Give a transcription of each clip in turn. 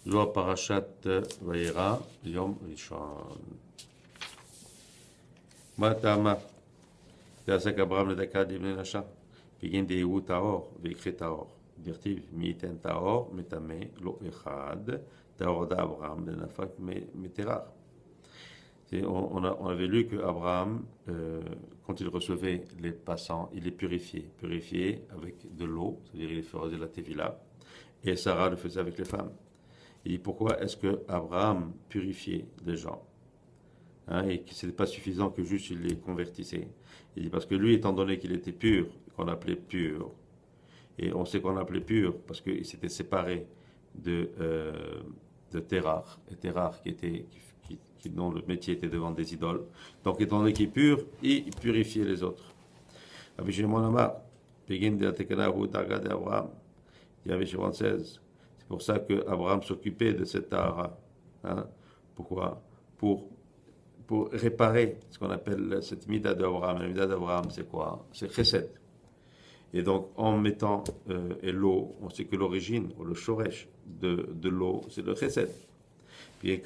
זו פרשת וירא, יום ראשון. מה טעמה? ועסק אברהם לדקה דבני נשה, בגין דהיהו טהור, ויקחי טהור. דכתיב, מי ייתן טהור, מטמא, לא אחד, טהור d'Abraham, לנפק מתרח. On avait lu que Abraham, quand il recevait les passants, il les purifiait avec de l'eau, c'est-à-dire il faisait la tevila, et Sarah le faisait avec les femmes. Il dit pourquoi est-ce que Abraham purifiait les gens, hein, et que ce n'était pas suffisant que juste il les convertissait. Il dit parce que lui, étant donné qu'il était pur, qu'on appelait pur, et on sait qu'on l'appelait pur parce qu'il s'était séparé de Terach, et Terach dont le métier était devant des idoles. Donc étant donné qu'il est pur, il purifiait les autres. Rabbi Shimon Amar, Begin de Tekanahu Darga de Abraham, il y avait Shimon 16. C'est pour ça que Abraham s'occupait de cette Tahara. Hein? Pourquoi? Pour réparer ce qu'on appelle cette Mida d'Abraham. La Mida d'Abraham, c'est quoi? C'est Chesed. Et donc, en mettant et l'eau, on sait que l'origine, ou le shoresh de l'eau, c'est le Chesed. C'est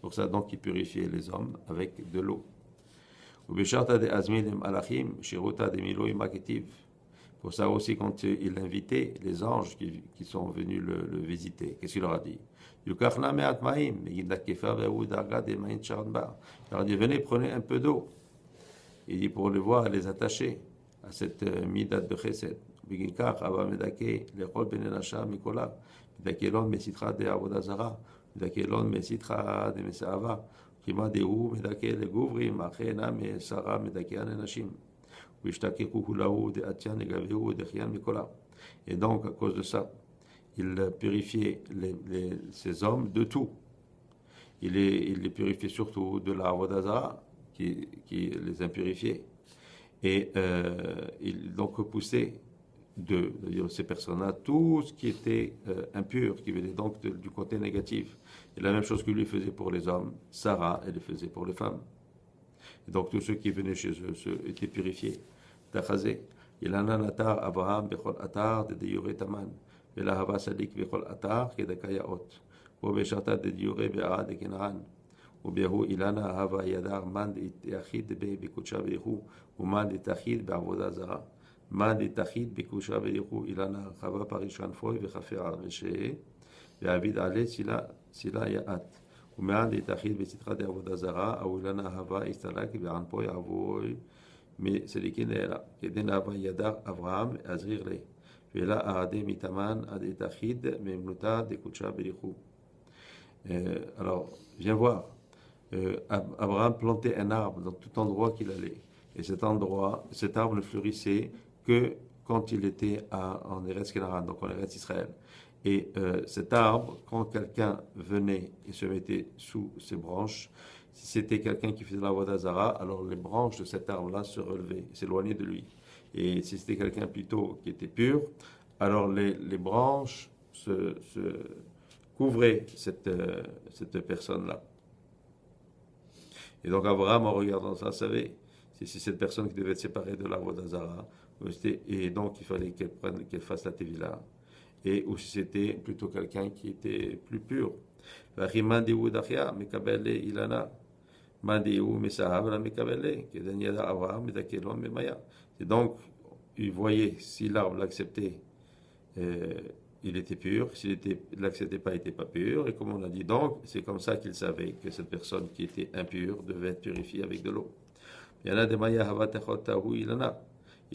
pour ça donc qu'il purifiait les hommes avec de l'eau. Pour ça aussi, quand il invitait les anges qui sont venus le visiter, qu'est-ce qu'il leur a dit? Il leur a dit, venez, prenez un peu d'eau. Il dit pour les voir, les attacher à cette midat de chesed. מדקלון מסתרא דעבודה זרה, מדקלון מסתרא דמסאבה, כמעט דהו מדכא לגוברים, אחי נמי שרה מדכאן לנשים. וישתכחו כולהו דעתיין לגביהו דחיין מכלה. Et donc, à cause de ça, il purifiait ces hommes de tout. Il les purifiait surtout de la avoda zara, qui les impurifiait. Et il donc repoussait de ces personnes-là, tout ce qui était impur, qui venait donc du côté négatif. Et la même chose que lui faisait pour les hommes, Sarah, elle le faisait pour les femmes. Et donc tous ceux qui venaient chez eux étaient purifiés. Tachazé. Il en a natar Abraham bechol atar de diure taman. Velahava sadik bechol atar kedakayaot. Ou bechata de diure be'ara de kenaran. Ou behu ilana hava yadar man yachid be bekucha behu. Ou man yachid be'avoda zara. Man detachid bekusha veyechu ilana chava parishan foy vechafer al reshe ve'avid ale sila ya'at u'man detachid besitra de avoda zara ou ilana hava istalak ve'an poy avoy me selikin le'ela keden hava yadar Avraham azrir le ve'ela arade mitaman ad detachid memnuta de kucha veyechu. Alors viens voir, Abraham plantait un arbre dans tout endroit qu'il allait, et cet arbre ne fleurissait que quand il était en Eretz Kenaran, donc en Eretz Israël. Et cet arbre, quand quelqu'un venait et se mettait sous ses branches, si c'était quelqu'un qui faisait la Avoda Zara, alors les branches de cet arbre-là se relevaient, s'éloignaient de lui. Et si c'était quelqu'un plutôt qui était pur, alors les branches se couvraient cette personne-là. Et donc Abraham, en regardant ça, savait si c'est cette personne qui devait être séparée de la Avoda Zara, et donc il fallait qu'elle fasse la tevila, et ou si c'était plutôt quelqu'un qui était plus pur. Et donc il voyait si l'arbre l'acceptait, il était pur, s'il ne l'acceptait pas, il n'était pas pur, et comme on a dit donc, c'est comme ça qu'il savait que cette personne qui était impure devait être purifiée avec de l'eau. Il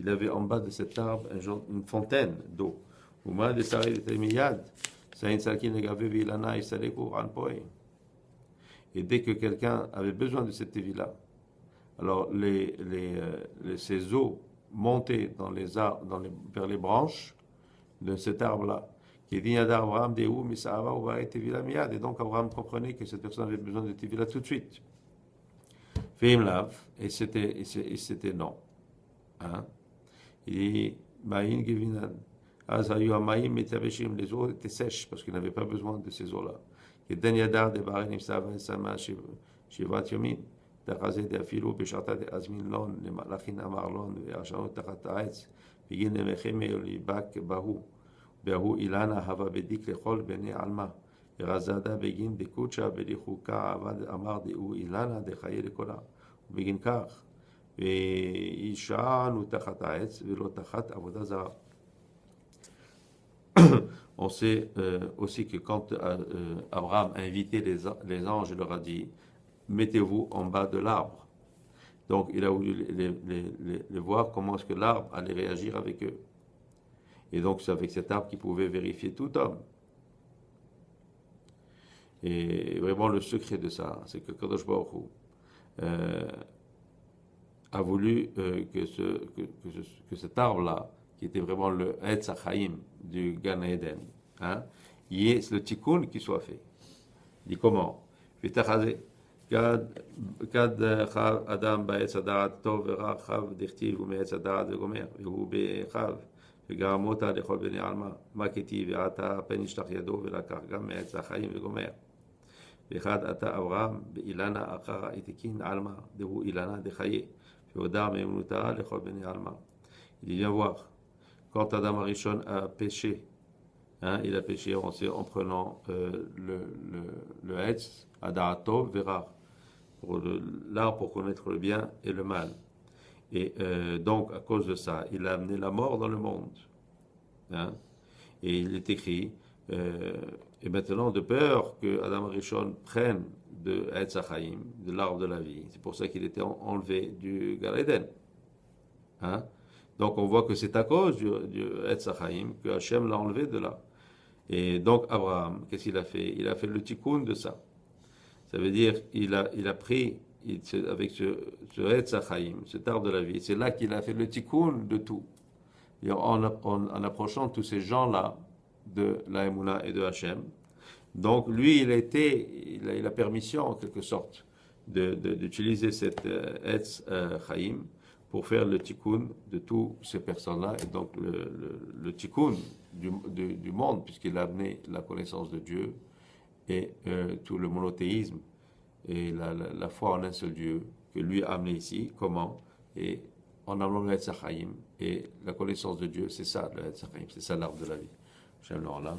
avait en bas de cet arbre une fontaine d'eau. Et dès que quelqu'un avait besoin de cette tevila, alors ces eaux montaient vers les branches de cet arbre-là. Et donc Abraham comprenait que cette personne avait besoin de tevila tout de suite. Et c'était non. Hein? Et Maïn Gevinan, Azayuamaïm et Tabeshim, les eaux étaient sèches parce qu'ils n'avaient pas besoin de ces eaux-là. Et Danyadar de Barenim Sava et Sama Shivat Yomin, Tarazé de Afilo, Bechata de Azmin Lon, le Malachin Amarlon, et Achanot Tachat Aetz, Bigin de Mecheme, Olibak Bahu, Behu ilana hava bedik lechol bene alma. Razada begin de kucha belichuka avad amar deu ilana de chaye lekola. Begin kach. Ve'ishanu tachat ha'etz velo tachat avodah zara. On sait aussi que quand Abraham a invité les anges, il leur a dit, mettez-vous en bas de l'arbre. Donc il a voulu les voir comment est-ce que l'arbre allait réagir avec eux. Et donc c'est avec cet arbre qu'il pouvait vérifier tout homme. Et vraiment le secret de ça, c'est que Kadosh Baruch Hu a voulu que cet arbre-là, qui était vraiment le Etz HaChaim du Gan Eden, hein, il y ait le tikkun qui soit fait. Il dit comment? Kad Adam ba'etz hadarat tov v'ra chav d'echtiv u'me'etz hadarat v'gomer v'hu be'chav v'garamota lechol b'nei alma ma keti v'ata pen yishtach yado v'lakach gam me'etz ha'chaim v'gomer v'echad ata Avraham be'ilana achara itikin alma dehu ilana dechaye v'hodar me'emunuta lechol b'nei alma. Il dit viens voir. Quand Adam Arishon a péché, hein, il a péché en prenant le Etz, Adarato, Vera, pour l'arbre pour connaître le bien et le mal. Et donc, à cause de ça, il a amené la mort dans le monde. Hein, et il est écrit, et maintenant, de peur que Adam Arishon prenne de Etz HaChaim, de l'arbre de la vie, c'est pour ça qu'il était enlevé du Gan Eden. Hein? Donc on voit que c'est à cause du Etz HaChaim que Hachem l'a enlevé de là. Et donc Abraham, qu'est-ce qu'il a fait? Il a fait le tikkun de ça. Ça veut dire il a pris avec ce Etz HaChaim, cet arbre de la vie, c'est là qu'il a fait le tikkun de tout. Et en approchant tous ces gens-là de la Emouna et de Hachem, donc lui il a permission en quelque sorte d'utiliser cet Etz HaChaim pour faire le tikkun de toutes ces personnes-là, et donc le tikkun du monde, puisqu'il a amené la connaissance de Dieu, et tout le monothéisme, et la foi en un seul Dieu, que lui a amené ici. Comment? Et en amenant le Etz HaChaim, et la connaissance de Dieu, c'est ça le Etz HaChaim, c'est ça l'arbre de la vie. Shalom, Amen.